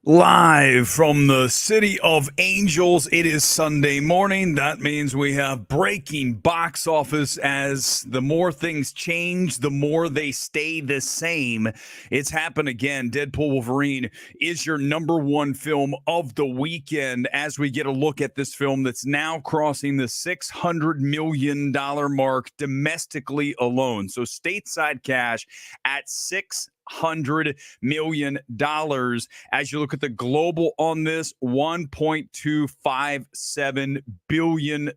Live from the City of Angels, it is Sunday morning. That means we have breaking box office. As the more things change, the more they stay the same. It's happened again. Deadpool Wolverine is your number one film of the weekend as we get a look at this film that's now crossing the $600 million mark domestically alone. So stateside cash at $600 million. As you look at the global on this, $1.257 billion.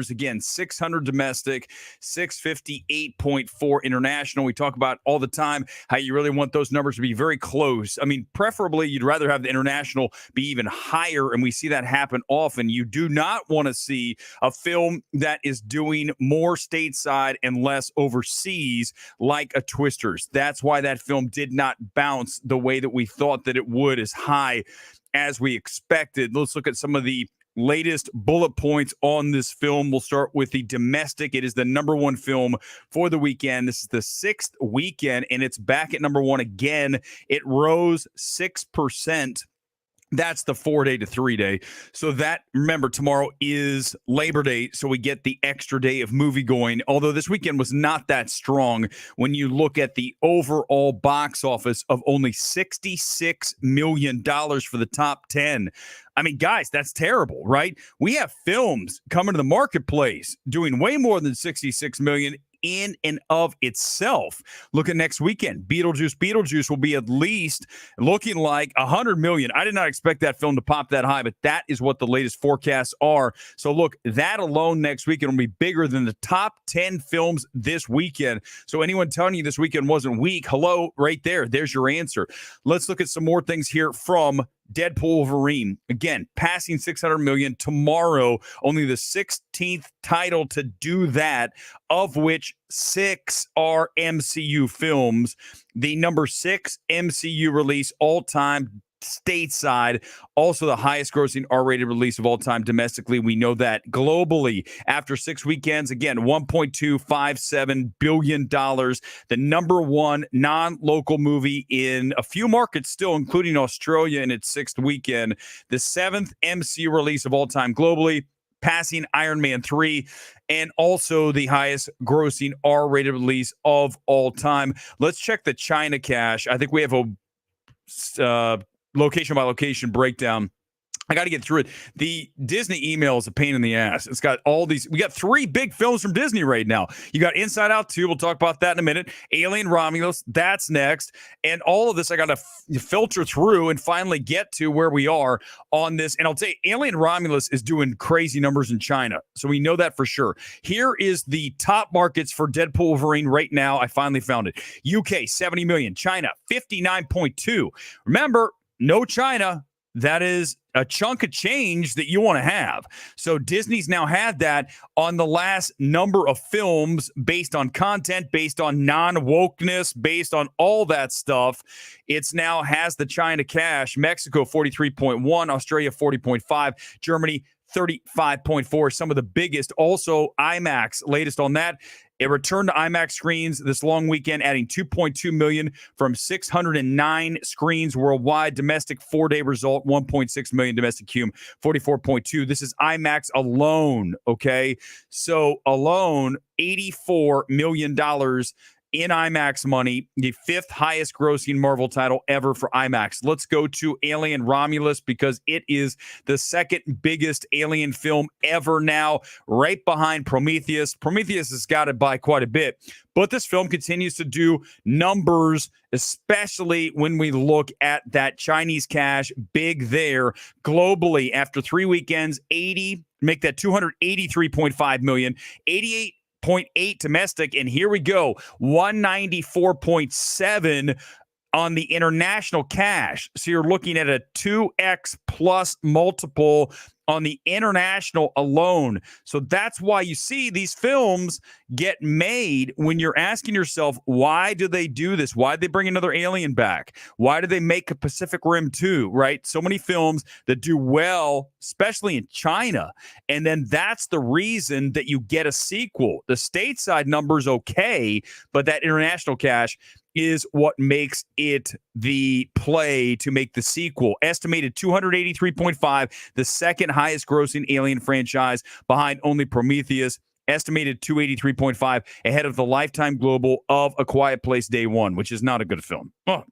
Again, 600 domestic, 658.4 international. We talk about all the time how you really want those numbers to be very close. I mean, preferably you'd rather have the international be even higher, and we see that happen often. You do not want to see a film that is doing more stateside and less overseas like a Twisters. That's why that film did not bounce the way that we thought that it would, as high as we expected. Let's look at some of the latest bullet points on this film. We'll start with the domestic. It is the number one film for the weekend. This is the sixth weekend, and it's back at number one again. It rose 6%. That's the 4-day to 3-day. So that, remember, tomorrow is Labor Day, so we get the extra day of movie going. Although this weekend was not that strong when you look at the overall box office of only $66 million for the top 10. I mean, guys, that's terrible, right? We have films coming to the marketplace doing way more than $66 million in and of itself. Look at next weekend. Beetlejuice will be at least looking like $100 million. I did not expect that film to pop that high, but that is what the latest forecasts are. So look, that alone next weekend will be bigger than the top 10 films this weekend. So anyone telling you this weekend wasn't weak, hello, right there. There's your answer. Let's look at some more things here from Deadpool Wolverine. Again, passing 600 million tomorrow, only the 16th title to do that, of which 6 are MCU films. The number 6 MCU release all time stateside, also the highest grossing R-rated release of all time domestically. We know that. Globally, after 6 weekends, again, $1.257 billion, the number one non-local movie in a few markets still, including Australia in its 6th weekend, the 7th MCU release of all time globally, passing Iron Man 3, and also the highest grossing R-rated release of all time. Let's check the China cash. I think we have a location by location breakdown. I got to get through it. The Disney email is a pain in the ass. It's got all these. We got 3 big films from Disney right now. You got Inside Out 2. We'll talk about that in a minute. Alien Romulus. That's next. And all of this I got to filter through and finally get to where we are on this. And I'll tell you, Alien Romulus is doing crazy numbers in China. So we know that for sure. Here is the top markets for Deadpool Wolverine right now. I finally found it. UK, 70 million. China, 59.2. Remember, no China. That is a chunk of change that you want to have. So Disney's now had that on the last number of films based on content, based on non-wokeness, based on all that stuff. It's now has the China cash. Mexico, 43.1. Australia, 40.5. Germany, 35.4. Some of the biggest. Also, IMAX, latest on that. It returned to IMAX screens this long weekend, adding 2.2 million from 609 screens worldwide. Domestic 4-day result, 1.6 million. Domestic cume, 44.2. This is IMAX alone, okay? So alone, $84 million in IMAX money, the 5th highest grossing Marvel title ever for IMAX. Let's go to Alien Romulus because it is the 2nd biggest Alien film ever now, right behind Prometheus. Prometheus has got it by quite a bit, but this film continues to do numbers, especially when we look at that Chinese cash, big there. Globally, after 3 weekends, 80, make that 283.5 million, 88.8 domestic, and here we go, 194.7 on the international cash. So you're looking at a 2x plus multiple on the international alone. So that's why you see these films get made when you're asking yourself, why do they do this? Why did they bring another Alien back? Why did they make a Pacific Rim 2, right? So many films that do well, especially in China. And then that's the reason that you get a sequel. The stateside number's okay, but that international cash is what makes it the play to make the sequel. Estimated 283.5, the second highest grossing Alien franchise behind only Prometheus. Estimated 283.5, ahead of the lifetime global of A Quiet Place Day One, which is not a good film. Oh,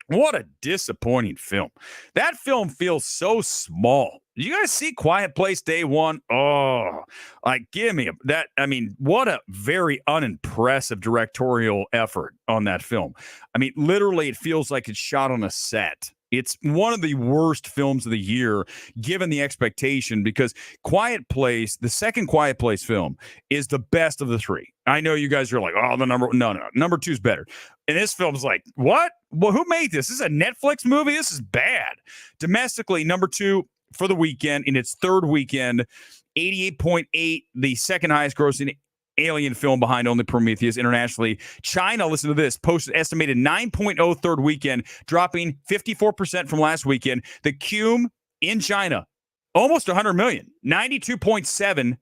what a disappointing film. That film feels so small. Did you guys see Quiet Place Day One? Oh, like, give me that. I mean, what a very unimpressive directorial effort on that film. I mean, literally, it feels like it's shot on a set. It's one of the worst films of the year, given the expectation, because Quiet Place, the second Quiet Place film, is the best of the three. I know you guys are like, oh, number two is better. And this film's like, what? Well, who made this? This is a Netflix movie? This is bad. Domestically, number two for the weekend, in its third weekend, 88.8, the second highest grossing Alien film behind only Prometheus. Internationally, China, listen to this, posted estimated 9.0 third weekend, dropping 54% from last weekend. The Cume in China, almost 100 million, $92.7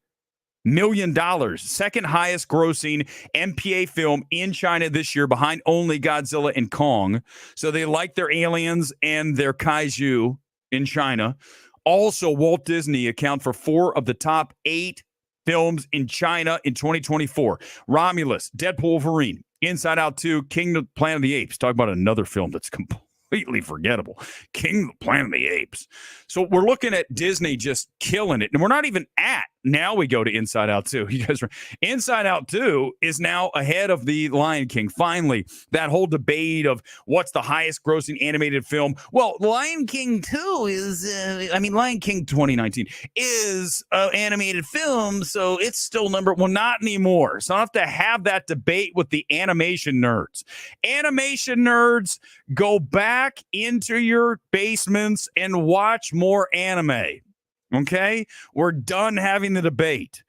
million. Second highest grossing MPA film in China this year, behind only Godzilla and Kong. So they like their aliens and their kaiju in China. Also, Walt Disney account for 4 of the top 8 films in China in 2024. Romulus, Deadpool Wolverine, Inside Out 2, King of the Planet of the Apes. Talk about another film that's completely forgettable. King of the Planet of the Apes. So we're looking at Disney just killing it. And we're not even at. Now we go to Inside Out 2. You guys are Inside Out 2 is now ahead of The Lion King. Finally, that whole debate of what's the highest grossing animated film. Well, Lion King 2 is, Lion King 2019 is an animated film, so it's still number one. Not anymore. So I have to have that debate with the animation nerds. Animation nerds, go back into your basements and watch more anime. Okay, we're done having the debate.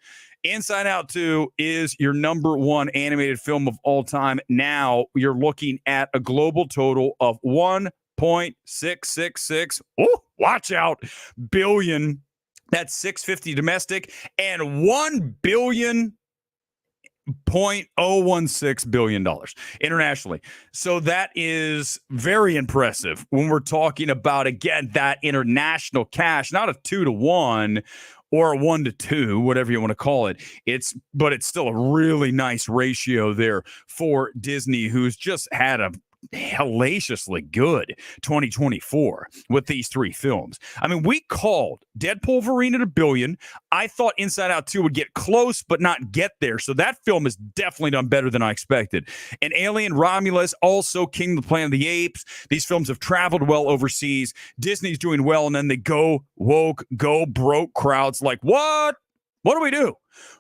Inside Out 2 is your number one animated film of all time. Now you're looking at a global total of 1.666. Oh, watch out, billion. That's 650 domestic and $1 billion. $0.016 billion internationally. So that is very impressive when we're talking about, again, that international cash, not a 2-to-1 or a 1-to-2, whatever you want to call it. But it's still a really nice ratio there for Disney, who's just had a hellaciously good 2024 with these 3 films. I mean, we called Deadpool Wolverine at $1 billion. I thought Inside Out 2 would get close, but not get there. So that film has definitely done better than I expected. And Alien, Romulus, also King of the Planet of the Apes. These films have traveled well overseas. Disney's doing well, and then they go woke, go broke crowds like, what? What do we do?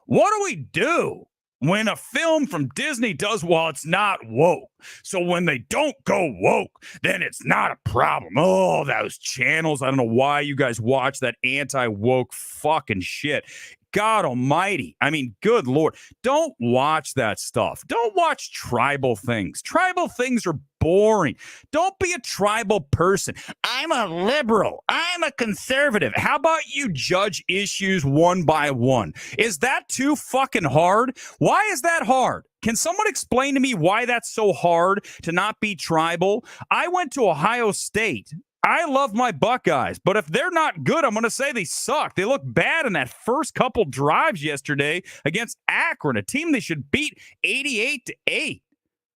What do we do when a film from Disney does well? It's not woke. So when they don't go woke, then it's not a problem. Oh, those channels. I don't know why you guys watch that anti-woke fucking shit. God almighty. I mean, good Lord. Don't watch that stuff. Don't watch tribal things. Tribal things are boring. Don't be a tribal person. I'm a liberal. I'm a conservative. How about you judge issues one by one? Is that too fucking hard? Why is that hard? Can someone explain to me why that's so hard to not be tribal? I went to Ohio State. I love my Buckeyes, but if they're not good, I'm going to say they suck. They look bad in that first couple drives yesterday against Akron, a team they should beat 88-8.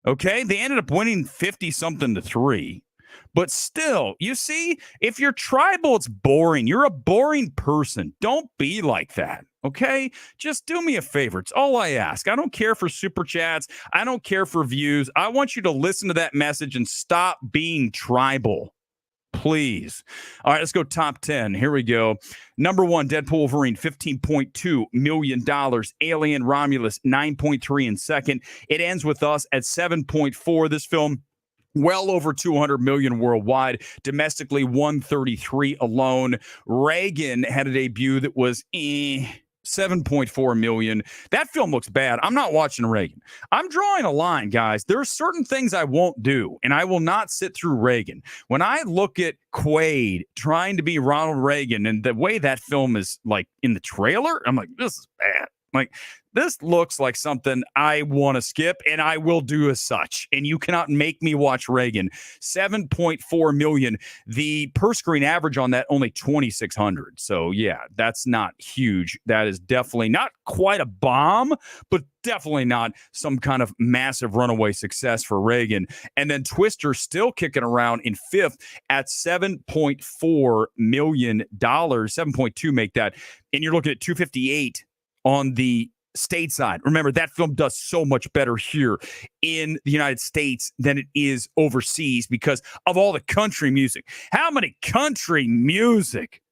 Okay, they ended up winning 50-something to 3. But still, you see, if you're tribal, it's boring. You're a boring person. Don't be like that. Okay, just do me a favor. It's all I ask. I don't care for super chats. I don't care for views. I want you to listen to that message and stop being tribal. Please. All right, let's go top 10. Here we go. Number 1, Deadpool Wolverine, $15.2 million. Alien Romulus, 9.3 in second. It ends with us at 7.4. This film, well over 200 million worldwide. Domestically, 133 alone. Reagan had a debut that was 7.4 million. That film looks bad. I'm not watching Reagan. I'm drawing a line, guys. There are certain things I won't do, and I will not sit through Reagan. When I look at Quaid trying to be Ronald Reagan and the way that film is like in the trailer, I'm like, this is bad. Like, this looks like something I want to skip, and I will do as such. And you cannot make me watch Reagan. 7.4 million. The per screen average on that only 2,600. So yeah, that's not huge. That is definitely not quite a bomb, but definitely not some kind of massive runaway success for Reagan. And then Twister still kicking around in fifth at $7.4 million. 7.2 make that. And you're looking at 258 on the stateside. Remember, that film does so much better here in the United States than it is overseas because of all the country music. How many country music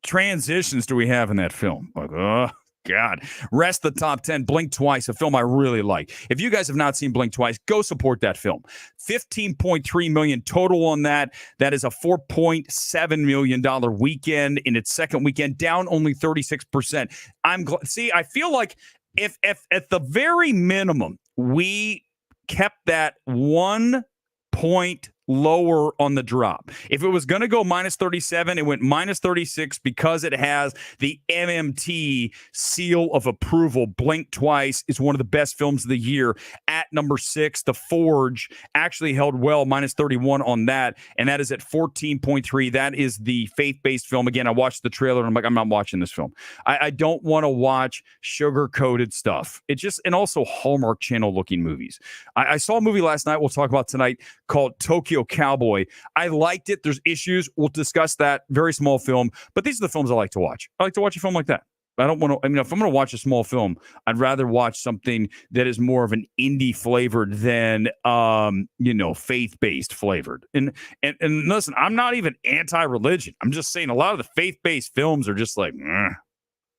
transitions do we have in that film? Like, oh, God. Rest the top 10. Blink Twice, a film I really like. If you guys have not seen Blink Twice, go support that film. $15.3 million total on that. That is a $4.7 million weekend in its second weekend, down only 36%. I'm glad. See, I feel like if at the very minimum we kept that 1 point lower on the drop. If it was going to go minus 37, it went minus 36 because it has the MMT seal of approval. Blink Twice is one of the best films of the year. At number 6, The Forge actually held well, minus 31 on that, and that is at 14.3. That is the faith-based film. Again, I watched the trailer, and I'm like, I'm not watching this film. I don't want to watch sugar-coated stuff. It just, and also Hallmark Channel-looking movies. I saw a movie last night we'll talk about tonight called Tokyo Cowboy. I liked it. There's issues. We'll discuss that. Very small film, but these are the films I like to watch. I like to watch a film like that. I don't want to, I mean, if I'm going to watch a small film, I'd rather watch something that is more of an indie flavored than, faith-based flavored. And listen, I'm not even anti-religion. I'm just saying a lot of the faith-based films are just like,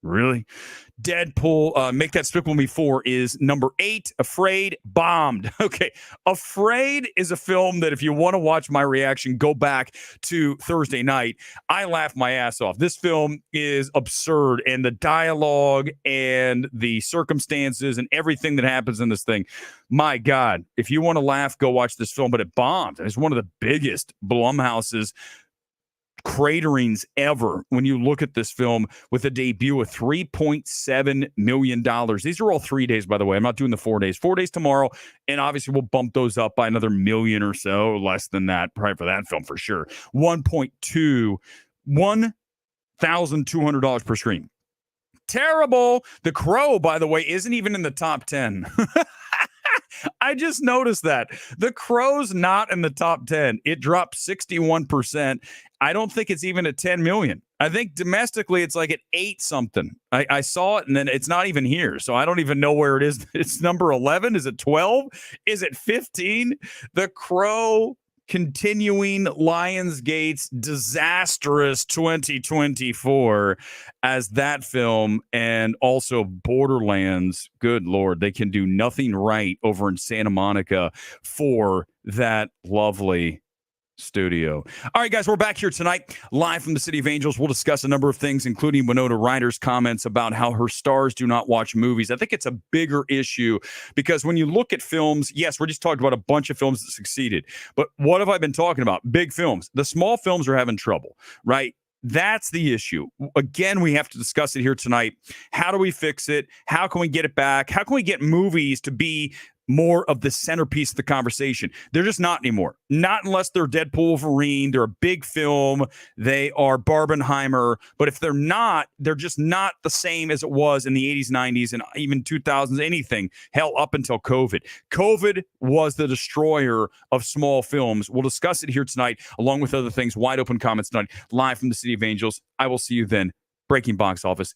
really? Deadpool, Make That Despicable Me 4 is number 8. Afraid, bombed. Okay. Afraid is a film that if you want to watch my reaction, go back to Thursday night. I laughed my ass off. This film is absurd, and the dialogue and the circumstances and everything that happens in this thing, my God, if you want to laugh, go watch this film, but it bombed. It's one of the biggest Blumhouse's craterings ever when you look at this film with a debut of $3.7 million. These are all 3 days, by the way. I'm not doing the 4 days. 4 days tomorrow, and obviously we'll bump those up by another million or so, less than that, probably for that film for sure. $1,200 per screen. Terrible. The Crow, by the way, isn't even in the top 10. I just noticed that. The Crow's not in the top 10. It dropped 61%. I don't think it's even at 10 million. I think domestically it's like at 8 something. I saw it and then it's not even here. So I don't even know where it is. It's number 11. Is it 12? Is it 15? The Crow continuing Lionsgate's disastrous 2024 as that film, and also Borderlands. Good Lord, they can do nothing right over in Santa Monica for that lovely studio. All right, guys, we're back here tonight, live from the City of Angels. We'll discuss a number of things, including Winona Ryder's comments about how her stars do not watch movies. I think it's a bigger issue because when you look at films, yes, we're just talking about a bunch of films that succeeded, but what have I been talking about? Big films. The small films are having trouble, right? That's the issue. Again, we have to discuss it here tonight. How do we fix it? How can we get it back? How can we get movies to be more of the centerpiece of the conversation? They're just not anymore. Not unless they're Deadpool Wolverine. They're a big film. They are Barbenheimer. But if they're not, they're just not the same as it was in the 80s, 90s, and even 2000s, anything. Hell, up until COVID. COVID was the destroyer of small films. We'll discuss it here tonight, along with other things. Wide open comments tonight, live from the City of Angels. I will see you then. Breaking box office.